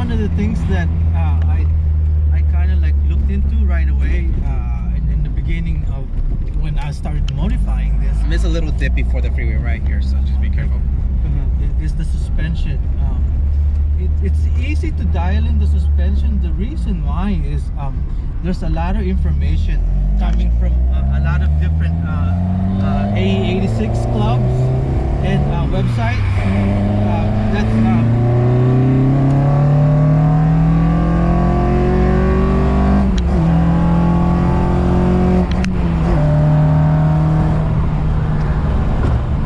one of the things that I kind of like looked into right away in the beginning of when I started modifying this. It's a little dippy for the freeway right here, so just be careful. Is the suspension. It's easy to dial in the suspension. The reason why is there's a lot of information coming from a lot of different AE86 clubs and websites.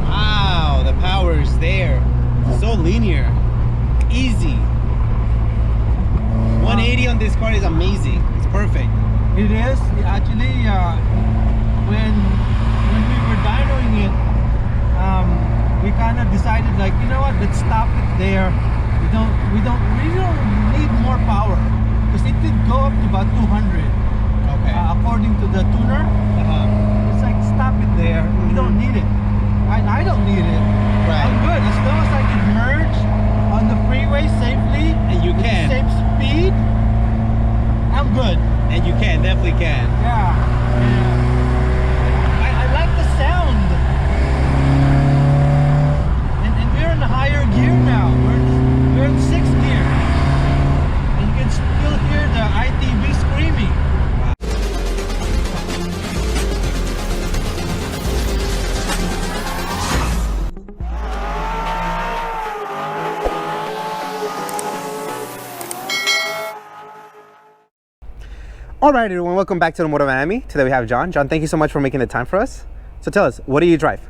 Wow, the power is there. So linear, easy. 180 on this car is amazing. It's perfect. It is actually when we were dynoing it, we kind of decided, like, you know what, let's stop it there. We don't need more power, because it did go up to about 200. Okay. According to the tuner. It's like, stop it there. We don't need it. I don't need it. Right. I'm good as long as I can merge on the freeway safely. And you with can. the same speed. I'm good. And you can, definitely can. Yeah. I like the sound. And we're in a higher gear now. We're in 6th gear. And you can still hear the ITB screaming. All right, everyone, welcome back to Automotive Anatomy. Today we have John. John, thank you so much for making the time for us. So tell us, what do you drive?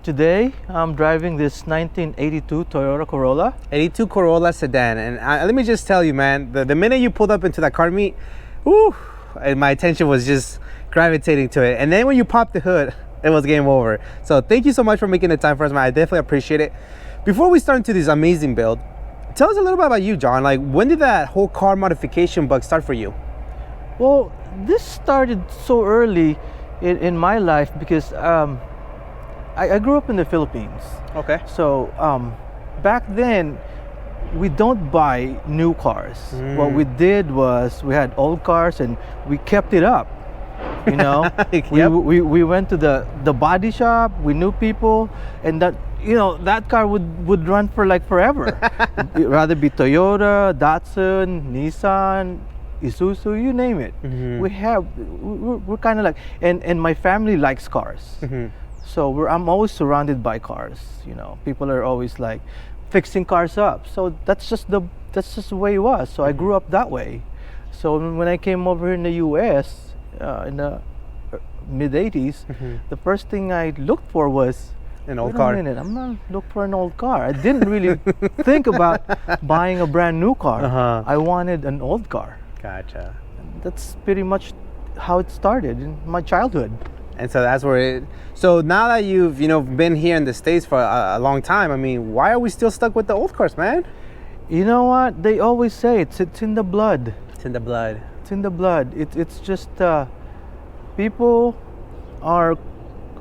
Today I'm driving this 1982 Toyota Corolla. 82 Corolla sedan. And let me just tell you, man, the minute you pulled up into that car meet, whew, and my attention was just gravitating to it. And then when you popped the hood, it was game over. So thank you so much for making the time for us, man. I definitely appreciate it. Before we start into this amazing build, tell us a little bit about you, John. Like, when did that whole car modification bug start for you? Well, this started so early in my life because I grew up in the Philippines. Okay. So back then, we don't buy new cars. What we did was we had old cars and we kept it up. You know, Yep. we went to the body shop. We knew people, and that car would run for like forever. It'd rather be Toyota, Datsun, Nissan, Isuzu, you name it. We're kind of like, and my family likes cars. So I'm always surrounded by cars. You know, people are always like fixing cars up. So that's just the way it was. So I grew up that way. So when I came over here in the U.S. In the mid '80s, the first thing I looked for was an old car. Wait a minute, I'm not looking for an old car. I didn't really think about buying a brand new car. I wanted an old car. Gotcha. That's pretty much how it started in my childhood. And so that's where it. So now that you've been here in the States for a long time, I mean, why are we still stuck with the old cars, man? You know what? They always say it's in the blood. It's in the blood. It's in the blood. It's just people are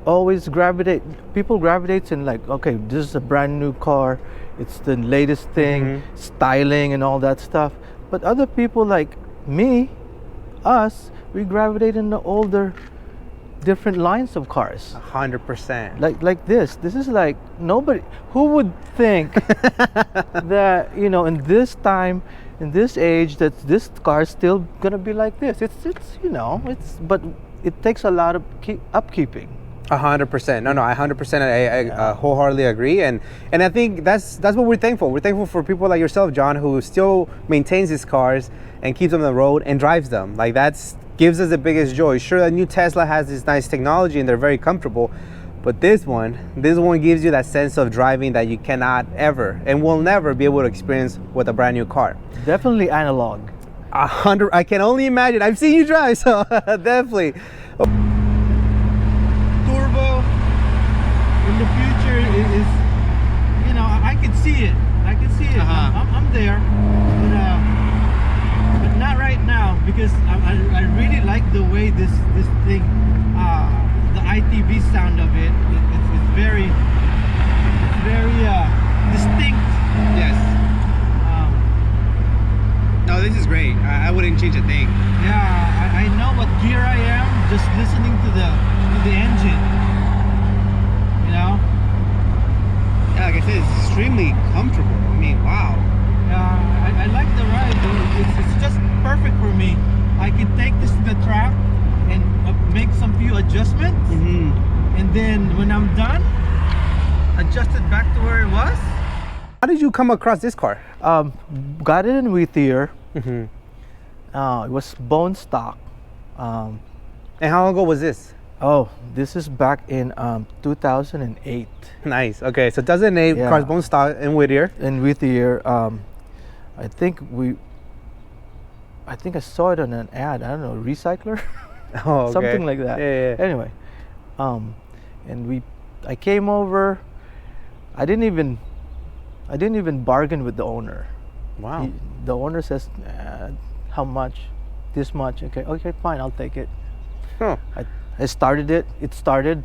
always gravitate. People gravitates in like, okay, this is a brand new car. It's the latest thing, styling and all that stuff. But other people like me, us, we gravitate in the older, different lines of cars. 100%. Like this. This is like nobody. Who would think that in this time, in this age, that this car is still gonna be like this? But it takes a lot of upkeeping. 100%. No, I 100%. I wholeheartedly agree, and I think that's what we're thankful. We're thankful for people like yourself, John, who still maintains his cars and keeps them on the road and drives them. Like, that's gives us the biggest joy. Sure, the new Tesla has this nice technology and they're very comfortable, but this one gives you that sense of driving that you cannot ever and will never be able to experience with a brand new car. Definitely analog. 100. I can only imagine. I've seen you drive, so definitely. Turbo in the future is, I can see it. I'm there, but not right now, because I really like the way this thing, the ITB sound of it. It's very distinct. Yes. this is great. I wouldn't change a thing. Yeah, I know what gear I am just listening to the engine. You know? Yeah, like I said, it's extremely comfortable. I mean, wow. I like the ride, dude. It's just perfect for me. I can take this to the track and make some few adjustments, and then when I'm done, adjust it back to where it was. How did you come across this car? Got it in Whittier. It was bone stock. And how long ago was this? Oh, this is back in 2008. Nice. Okay, so 2008, Yeah. cars bone stock in Whittier. In Whittier, I think I saw it on an ad. I don't know, recycler, Oh, okay. something like that. Yeah. Anyway, and I came over. I didn't even bargain with the owner. Wow. The owner says, how much? This much. Okay, fine, I'll take it. Huh. I started it. It started,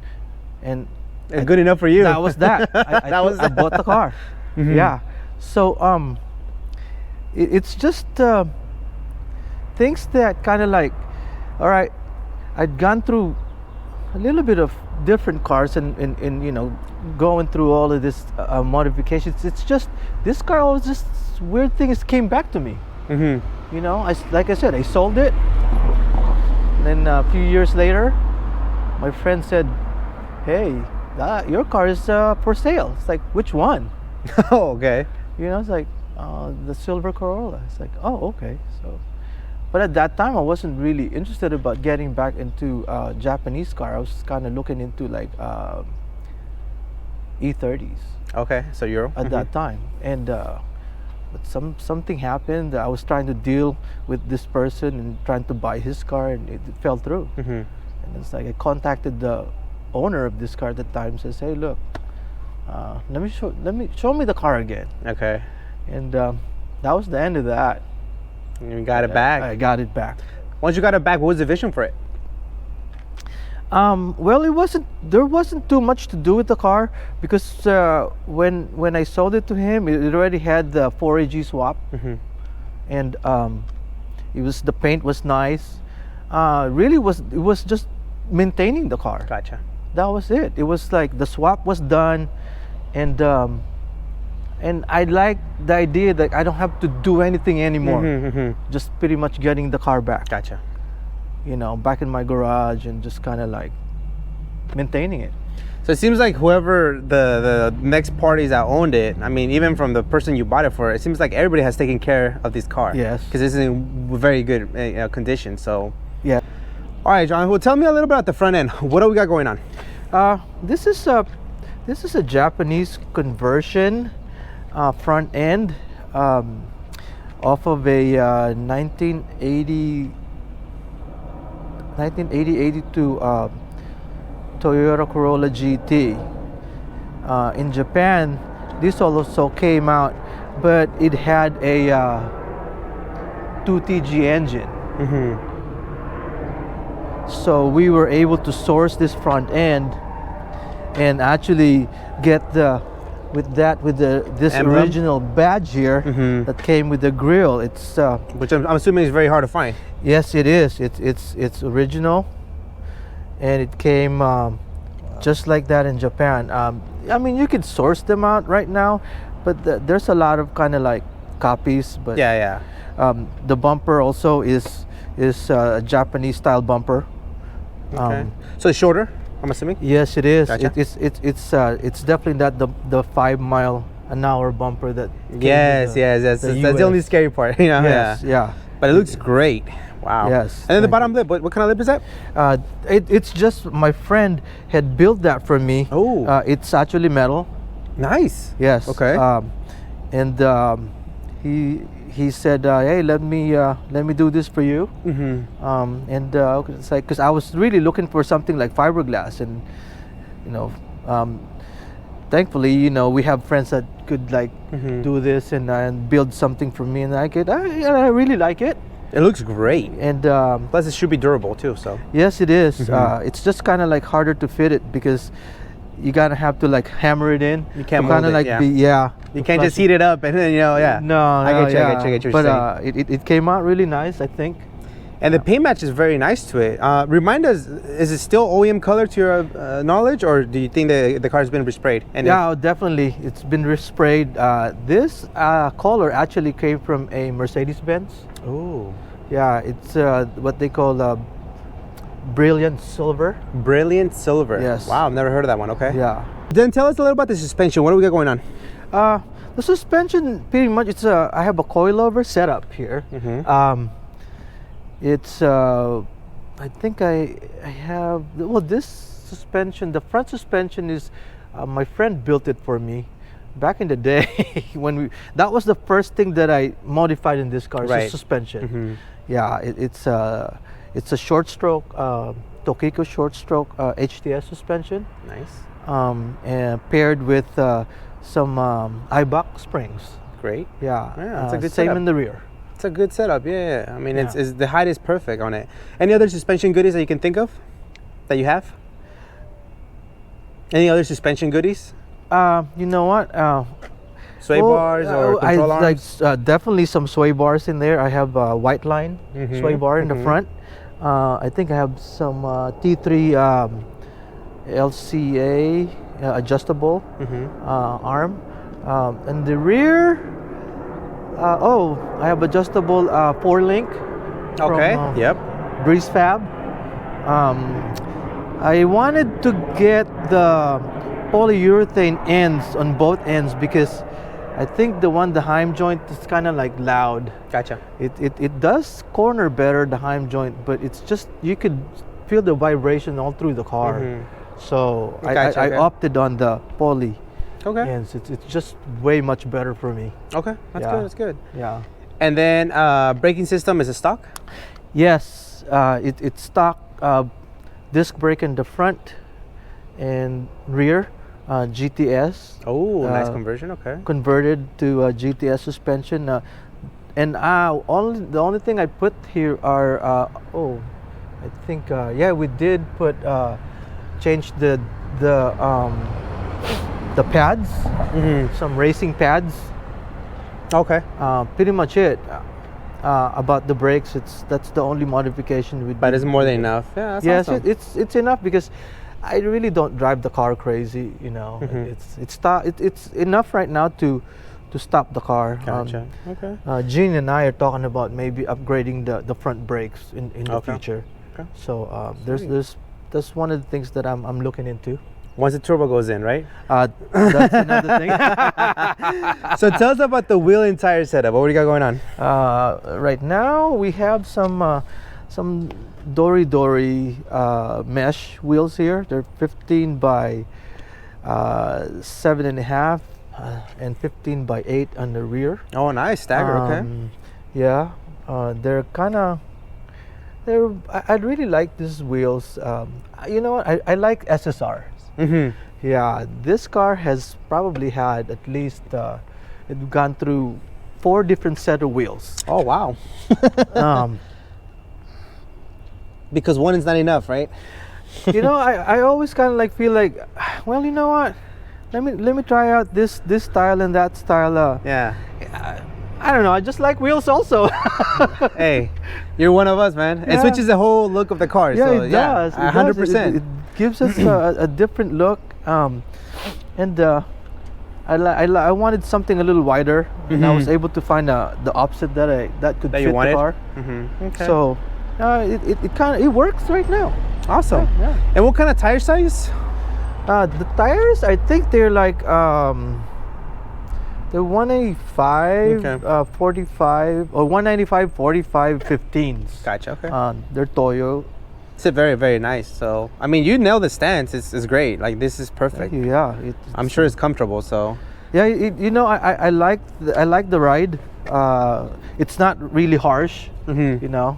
and Good enough for you. that was that. I bought the car. Yeah. So it's just things that kind of like, all right, I'd gone through a little bit of different cars and you know, going through all of this modifications. It's just this car always just weird things came back to me. You know, like I said, I sold it. Then a few years later, my friend said, "Hey, your car is for sale." It's like, which one? Oh, okay. You know, it's like the silver Corolla. It's like, oh, okay. So, but at that time, I wasn't really interested about getting back into Japanese car. I was kind of looking into like E30s Okay, so Euro. at that time, and but something happened. I was trying to deal with this person and trying to buy his car, and it fell through. And it's like I contacted the owner of this car at the time. Says, "Hey, look, let me show me the car again." Okay. And that was the end of that. You got it back. I got it back. Once you got it back, what was the vision for it? Well, there wasn't too much to do with the car because when I sold it to him, it already had the 4AG swap, and the paint was nice. Really it was just maintaining the car. Gotcha. That was it. It was like the swap was done, and I like the idea that I don't have to do anything anymore. Just pretty much getting the car back. Gotcha. You know, back in my garage and just kind of like maintaining it. So it seems like whoever the next parties that owned it, I mean, even from the person you bought it for, it seems like everybody has taken care of this car. Yes. Because it's in very good condition. So. Yeah. All right, John. Well, tell me a little bit about the front end. What do we got going on? This is a Japanese conversion front end off of a 1980 82 Toyota Corolla GT. In Japan, this also came out, but it had a 2TG engine. So we were able to source this front end and actually get this emblem? original badge here that came with the grill. It's Which I'm assuming is very hard to find. yes, it is. It's original, and it came just like that in Japan. I mean, you can source them out right now, but there's a lot of kind of like copies. But Yeah. the bumper also is a Japanese style bumper. Okay. So it's shorter, I'm assuming. Yes, it is. Gotcha. It's definitely not the 5 mile an hour bumper that. came Yes. with the That's the US. only scary part. You know. Yes, yeah. But it looks great. Wow. Yes, And then the thank bottom lip. What kind of lip is that? It's just my friend had built that for me. Oh. It's actually metal. Nice. Yes. Okay. And he said, "Hey, let me do this for you." And it's like, because I was really looking for something like fiberglass, and you know, thankfully, you know, we have friends that could like do this and build something for me, and I really like it. It looks great. And Plus, it should be durable too. So. yes, it is. It's just kind of like harder to fit it because you gotta have to like hammer it in. You can't to kinda mold it, like yeah. be You can't just heat it up and then, yeah. No, I no, get you, I yeah. get you, I get you. But it came out really nice, I think. And the paint match is very nice to it. Remind us, is it still OEM color to your knowledge, or do you think the car's been resprayed? And Yeah, definitely. It's been resprayed. This color actually came from a Mercedes-Benz. Oh. Yeah, it's what they call brilliant silver. Brilliant silver. Yes. Wow, I've never heard of that one. Okay. Yeah. Then tell us a little about the suspension. What do we got going on? The suspension, pretty much, it's I have a coilover setup here. It's I think I have, well, this suspension, the front suspension is my friend built it for me back in the day when that was the first thing that I modified in this car, is the suspension. Yeah, it's a short stroke Tokiko short stroke HTS suspension. Nice. And paired with some Ibach springs. Great. Yeah, that's a good same setup. in the rear. It's a good setup. Yeah. I mean, it's the height is perfect on it. Any other suspension goodies that you can think of that you have? Any other suspension goodies? You know what? Sway bars or control arms? Like definitely some sway bars in there. I have a white line sway bar in the front. I think I have some T3 LCA adjustable arm. And the rear, I have adjustable 4-link. Okay. From, yep. Breeze Fab. I wanted to get the polyurethane ends on both ends because I think the Heim joint is kind of like loud. Gotcha. It does corner better, the Heim joint, but it's just, you could feel the vibration all through the car. So I opted on the poly ends. It's just way much better for me. Okay, that's good. That's good. Yeah. And then braking system is a stock? Yes, it's stock disc brake in the front and rear. GTS. Oh, nice conversion. Okay. Converted to GTS suspension, and the only thing I put here are I think we did put change the pads, some racing pads. Okay. Pretty much it. About the brakes, that's the only modification we did. But it's more than enough. Yeah. That's awesome. it's enough because I really don't drive the car crazy, you know. It's enough right now to stop the car. Gotcha. Okay. Gene and I are talking about maybe upgrading the front brakes in the future. Okay. So that's one of the things that I'm looking into. Once the turbo goes in, right? That's another thing. So tell us about the wheel and tire setup. What do you got going on? Right now we have some Dory mesh wheels here. They're 15 by 7.5 and 15 by 8 on the rear. Oh, nice stagger. Okay. Yeah, they're kind of. I really like these wheels. You know what? I like SSRs. Yeah, this car has probably had at least it's gone through 4 different set of wheels. Oh wow. Because one is not enough, right? You know, I always kind of like feel like, well, you know what? Let me try out this style and that style. Yeah. I don't know. I just like wheels also. Hey, you're one of us, man. It switches the whole look of the car. Yeah, so, it does. 100%. It gives us a different look. And I wanted something a little wider, and I was able to find the opposite that could fit the car. Okay. So it works right now. Awesome. Yeah. And what kind of tire size? The tires, I think they're like they're 185, 45, or 195, 45, 15s. Gotcha. Okay. They're Toyo. It's very, very nice. So, I mean, you nailed the stance. It's great. Like, this is perfect. Yeah. I'm sure it's comfortable. So. Yeah, you know, I like the ride. It's not really harsh, you know,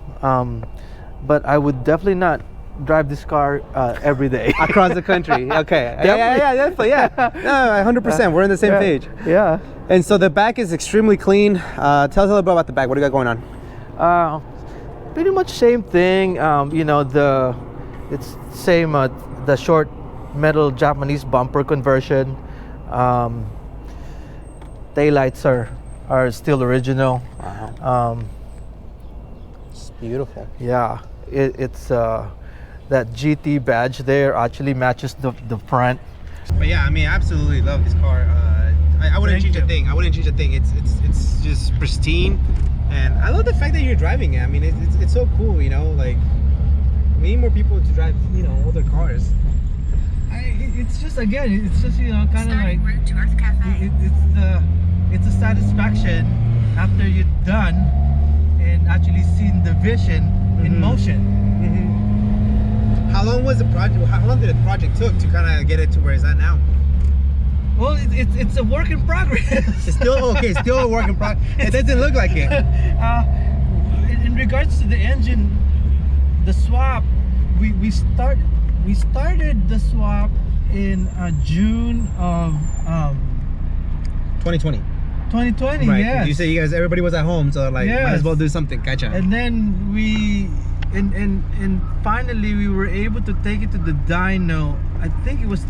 but I would definitely not drive this car every day Across the country. Okay. Definitely. Yeah. No, 100%. We're on the same page. Yeah. And so the back is extremely clean. Tell us a little bit about the back. What do you got going on? Pretty much same thing. You know, it's same the short metal Japanese bumper conversion. Taillights are still original. Wow. It's beautiful. Yeah, it's that GT badge there actually matches the front. But yeah, I mean, I absolutely love this car. I wouldn't change a thing. I wouldn't change a thing. It's just pristine, and I love the fact that you're driving it. I mean, it's so cool, you know. Like, we need more people to drive, you know, older cars. It's just, again, it's just, you know, kind of like route to Earth Cafe. it's a satisfaction after you're done and actually seeing the vision in motion. How long was the project? How long did the project took to kind of get it to where it's at now? Well, it's a work in progress. It's still okay. Still a work in progress. It doesn't look like it. In regards to the engine, the swap, we started the swap in June of 2020. 2020. Right. Yes. You say everybody was at home, so like might as Yes. well do something. Gotcha. And then and finally we were able to take it to the dyno. I think it was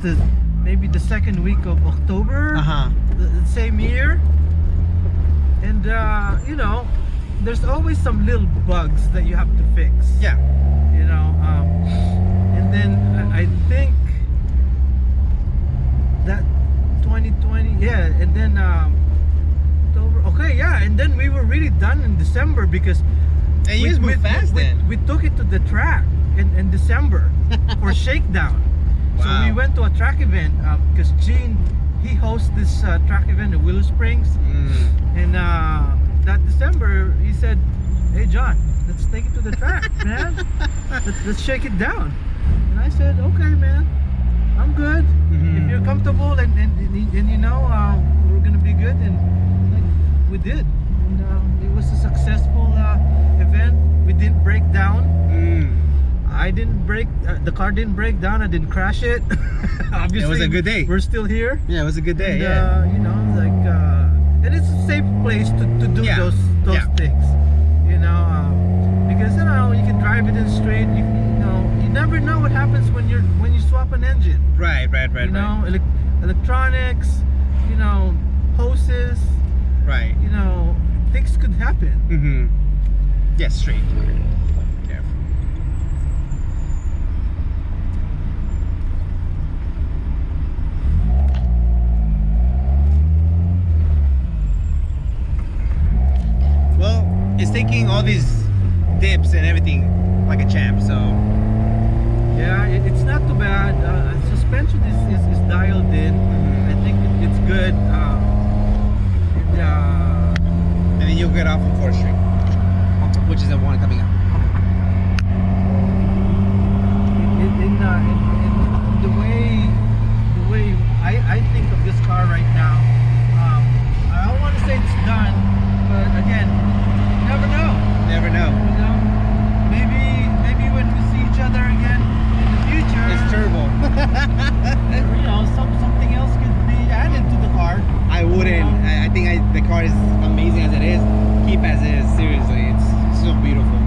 maybe the second week of October. The same year. And you know, there's always some little bugs that you have to fix. Yeah. You know, and then I think that 2020, yeah, and then October. Okay, yeah, and then we were really done in December because. And you just moved fast then. We took it to the track in December for shakedown. Wow. So we went to a track event because Gene, he hosts this track event in Willow Springs. And that December, he said, "Hey John, let's take it to the track, man. Let's shake it down." And I said, "Okay, man, I'm good. If you're comfortable and you know we're gonna be good." And like, we did. And it was a successful event. We didn't break down. I didn't break. The car didn't break down. I didn't crash it. Obviously, It was a good day. We're still here. Yeah, it was a good day. And, you know, like, and it's a safe place to do Yeah. those things. You know, because you know you can drive it in straight. You know, you never know what happens when you swap an engine. Right. You know, electronics. You know, hoses. Right. You know, things could happen. Yeah, straight. Careful. Well, it's taking all these dips and everything like a champ, so. Yeah, it's not too bad. Suspension is dialed in. I think it's good. And then you'll get off on 4th Street, which is the one coming up. In the way I think of this car right now, I don't want to say it's done, but again, you never know. Never know. You know, maybe when we see each other again in the future, It's turbo. you know, something else could be added to the car. I wouldn't. I think the car is amazing as it is. Keep as it is. Seriously, it's so beautiful.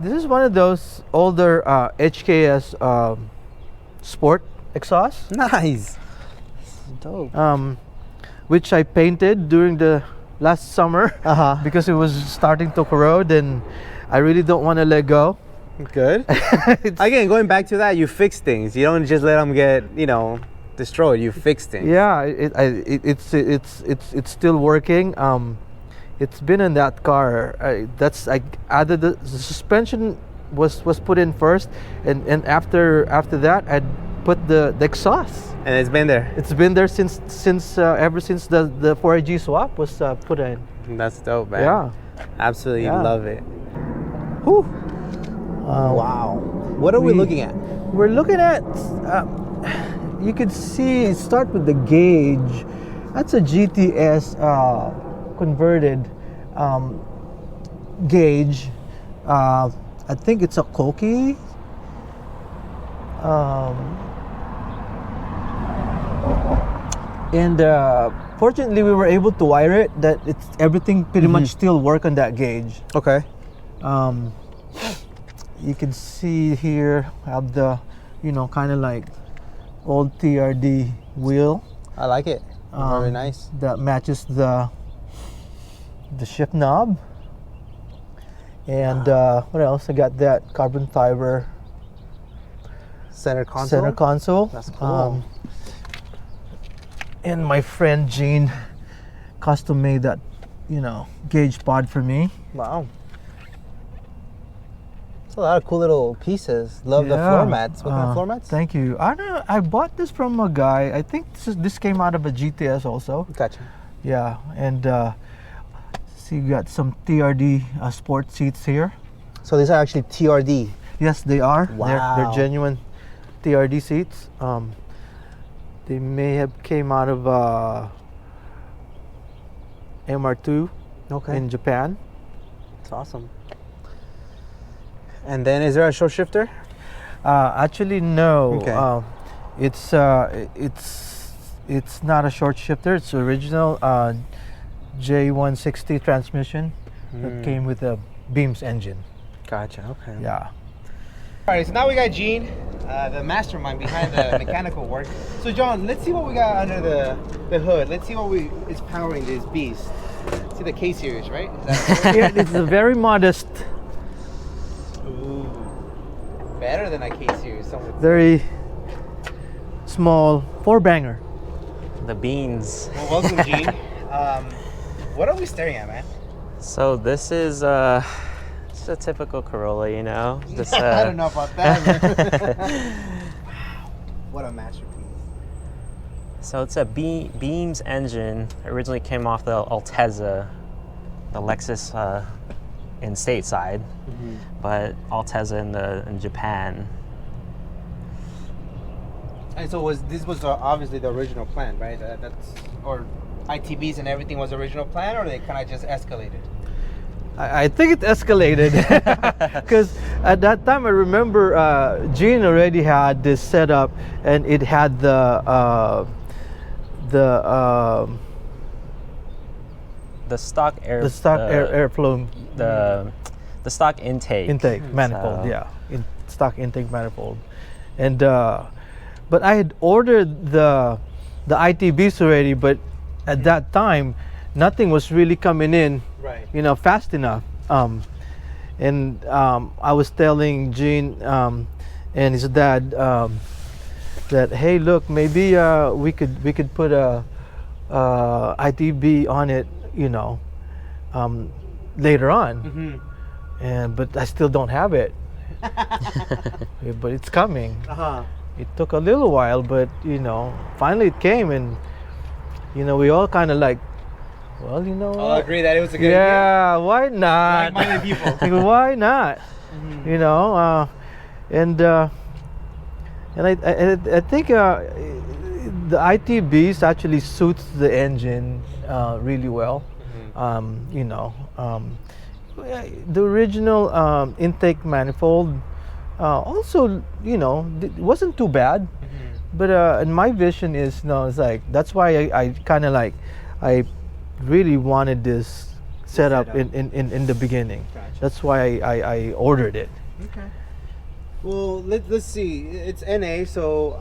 This is one of those older HKS sport exhausts. Nice. Dope. Which I painted during the last summer because it was starting to corrode and I really don't want to let go. Good. Again, going back to that, you fix things. You don't just let them get, you know, destroyed. You fix things. Yeah, it's still working. It's been in that car. I added the suspension was put in first, and after that I put the exhaust. And it's been there. It's been there since ever since the 4AG swap was put in. That's dope, man. Yeah. Absolutely Yeah. love it. Whew. Wow. What are we looking at? We're looking at. You could see. Start with the gauge. That's a GTS converted gauge. I think it's a Koki. And fortunately, we were able to wire it. That it's everything pretty much still work on that gauge. Okay. You can see here I have the you know, kind of like old TRD wheel. I like it. Very nice. That matches the shift knob. And what else? I got that carbon fiber Center console. center console. That's cool. And my friend Gene custom made that, you know, gauge pod for me. Wow. It's a lot of cool little pieces. Love the floor mats. What kind of floor mats? Thank you. I don't know. I bought this from a guy. I think this came out of a GTS also. Gotcha. Yeah, and see, you got some TRD sport seats here. So these are actually TRD. Yes, they are. Wow. They're genuine TRD seats. They may have came out of MR2 in Japan. That's awesome. And then is there a short shifter? Actually, no. Okay. It's not a short shifter. It's original J160 transmission that came with a Beams engine. Gotcha. Okay. Yeah. All right, so now we got Gene, the mastermind behind the mechanical work. So John, let's see what we got under the hood. Let's see what is powering this beast. See the K series, right? Is that Yeah, it's a very modest, Ooh, better than a K series. Some would say. very small four-banger. The beans. Well, welcome, Gene. What are we staring at, man? So this is just a typical Corolla, you know. Just, I don't know about that. Wow, what a masterpiece. So it's a Beams engine. Originally came off the Altezza, the Lexus in stateside, but Altezza in Japan. And so this was obviously the original plan, right? Or ITBs and everything was the original plan, or they kind of just escalated? I think it escalated because at that time I remember Gene already had this setup, and it had the stock air. the stock airflow The stock intake. manifold. So- Yeah, stock intake manifold, and but I had ordered the ITBs already, but at that time nothing was really coming in, Right. you know, fast enough. And I was telling Gene and his dad that, hey, look, maybe we could put a ITB on it, you know, later on. But I still don't have it. Yeah, but it's coming. It took a little while, but you know, finally it came, and you know, we all kind of like, well, you know, I'll agree that it was a good yeah, why not? Like-minded people. Like, why not? You know, and I think the ITBs actually suits the engine really well. You know, the original intake manifold also, you know, it wasn't too bad. But and my vision is, no, it's like, that's why I kind of like, I really wanted this setup in the beginning. Gotcha. That's why I ordered it. Okay. Well, let's see. It's NA, so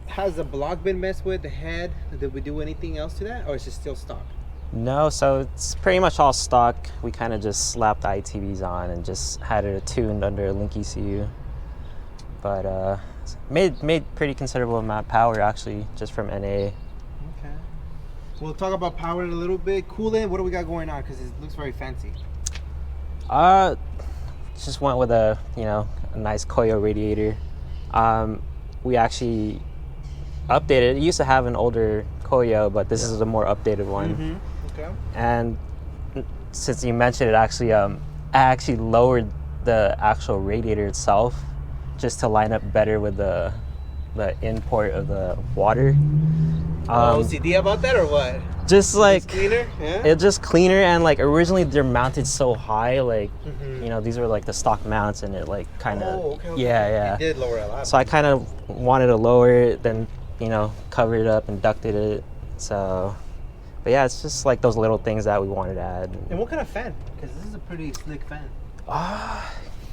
has the block been messed with? The head? Did we do anything else to that, or is it still stock? No, so it's pretty much all stock. We kind of just slapped the ITBs on and just had it tuned under a Link ECU. But made pretty considerable amount of power actually just from NA. Okay. We'll talk about power in a little bit. Coolant, what do we got going on? Because it looks very fancy. Just went with a nice Koyo radiator. We actually updated. It used to have an older Koyo, but this is a more updated one. Okay. And since you mentioned it, actually, I actually lowered the actual radiator itself just to line up better with the import of the water. OCD about that or what? Just like It's cleaner? Yeah. it's just cleaner, and like originally they're mounted so high, like these were like the stock mounts, and it like kind of yeah. You did lower a lot. So I kind of wanted to lower it, then covered it up and ducted it. So, but yeah, it's just like those little things that we wanted to add. And what kind of fan? Because this is a pretty slick fan.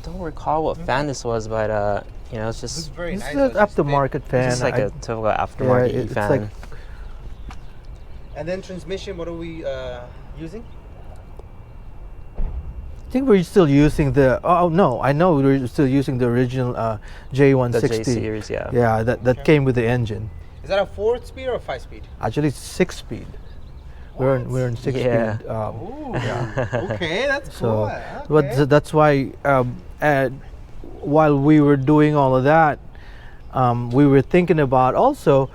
don't recall what fan this was, but you know, it's This is just very This nice. is an aftermarket fan. just like I- a typical aftermarket it's fan. like- And then transmission, what are we using? I think we're still using the. Oh no, I know we're still using the original J160. the J series, yeah. Yeah, that Okay. came with the engine. Is that a 4-speed or a 5-speed? Actually, it's 6-speed. We're in 6-speed. Yeah. Ooh, okay, that's So, cool. but Okay. that's why while we were doing all of that, we were thinking about also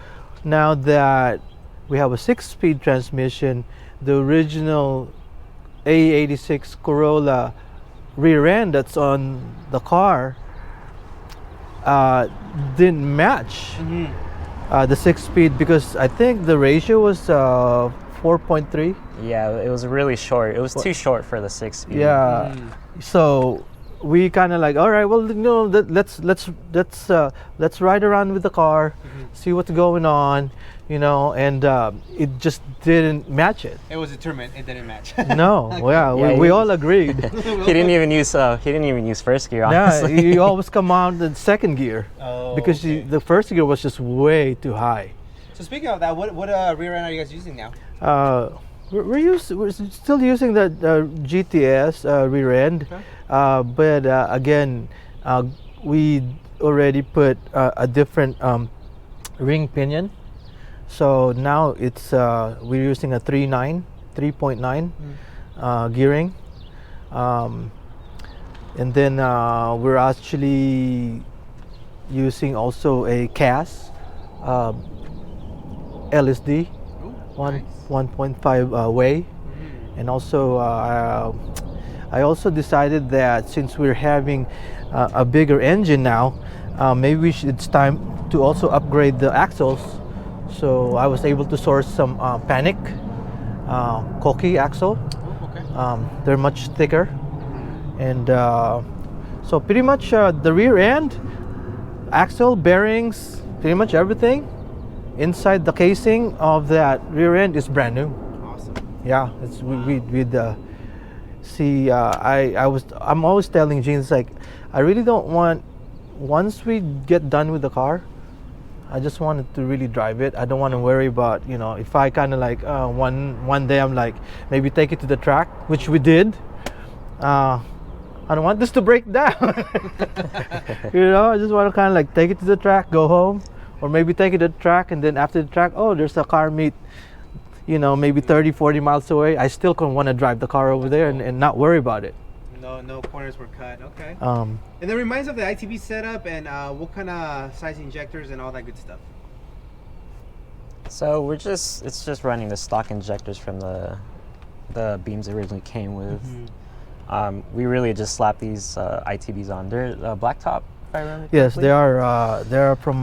now that we have a 6-speed transmission, the original A86 Corolla rear end that's on the car didn't match Mhm. the 6-speed, because I think the ratio was 4.3. Yeah, it was really short. It was too short for the 6-speed. Yeah. So we kind of like, all right, well, let's ride around with the car, see what's going on, and it just didn't match it. It was determined. It didn't match. No, yeah, Yeah, we you- all agreed. He didn't even use first gear, Yeah, honestly. you always come out in second gear Oh, because okay. the first gear was just way too high. So speaking of that, what rear end are you guys using now? We're still using the GTS rear end, Okay. but again, we already put a different ring pinion. So now it's we're using a 3.9 gearing, and then we're actually using also a CAS LSD. Ooh, One nice. 1.5 way, and also I also decided that since we're having a bigger engine now, maybe it's time to also upgrade the axles. So I was able to source some Panic Koki axle. Oh, okay. They're much thicker, and so pretty much the rear end, axle, bearings, pretty much everything inside the casing of that rear end is brand new. Awesome. Yeah, it's we'd see. I'm always telling Gene, it's like, I really don't want, once we get done with the car, I just wanted to really drive it. I don't want to worry about, if I kind of like one day I'm like, maybe take it to the track, which we did. I don't want this to break down. I just want to kind of like take it to the track, go home, or maybe take it to the track, and then after the track, oh, there's a car meet, maybe 30, 40 miles away. I still can want to drive the car over there and not worry about it. No corners were cut. Okay. Um, And then reminds of the ITB setup and what kind of size injectors and all that good stuff. So it's just running the stock injectors from the beams it originally came with. We really just slapped these ITBs on. They're blacktop, if I remember yes, correctly. they are from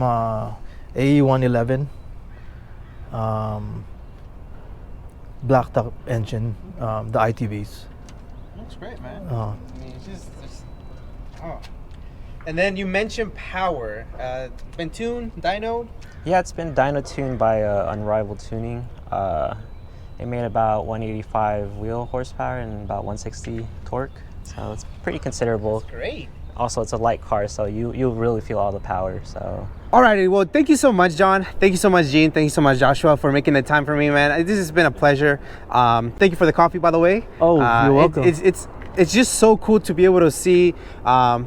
AE111 blacktop engine, the ITVs. Looks great, man. Uh, I mean, it's just oh. And then you mentioned power. Been tuned, dyno. Yeah, it's been dyno tuned by Unrivaled Tuning. It made about 185 wheel horsepower and about 160 torque. So it's pretty considerable. Great. Also, it's a light car, so you'll really feel all the power. So Alrighty, well, thank you so much, John. Thank you so much, Gene. Thank you so much, Joshua, for making the time for me, man. This has been a pleasure. Thank you for the coffee, by the way. Oh, you're welcome. It's just so cool to be able to see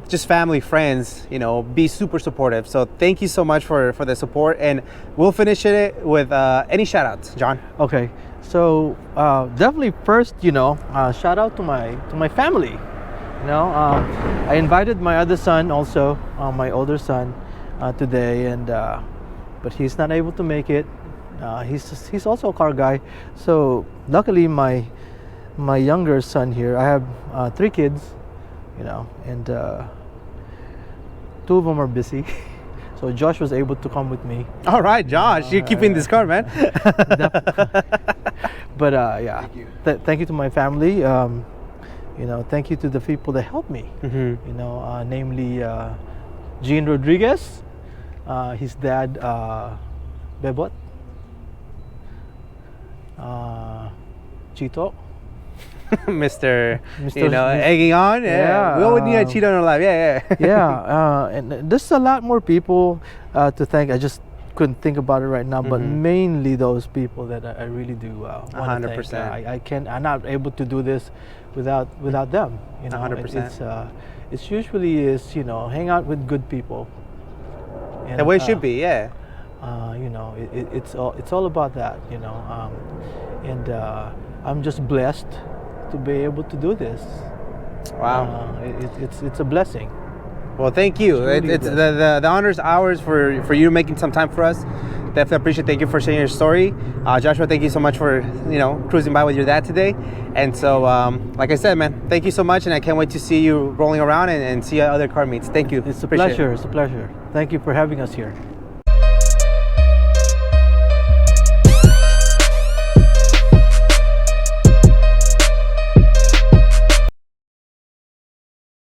just family, friends, be super supportive. So thank you so much for the support, and we'll finish it with any shout outs, John. okay, so definitely first, shout out to my family. I invited my other son also, my older son, today, and but he's not able to make it. He's also a car guy. So luckily, my younger son here, I have 3 kids, and 2 of them are busy. So Josh was able to come with me. All right, Josh, you're keeping this car, man. But yeah, Thank you. Thank you to my family. Thank you to the people that helped me. Namely Gene Rodriguez, his dad Bebot, Chito, Mr. Mr. egging on. Yeah, we always need a cheat on our life. Yeah, yeah. Yeah, and there's a lot more people to thank. I just couldn't think about it right now, but mainly those people that I really do want to 100%. thank. I can't. I'm not able to do this without them. 100%. It's usually hang out with good people. And, The way it should be. Yeah. it's all about that. And I'm just blessed to be able to do this. Wow. It's a blessing. Well, thank you. really It's the honor's ours for you making some time for us. Definitely appreciate. Thank you for sharing your story, Joshua. Thank you so much for cruising by with your dad today. And so, like I said, man, thank you so much, and I can't wait to see you rolling around and see other car meets. Thank you. It's a Appreciate it. pleasure. It's a pleasure. Thank you for having us here.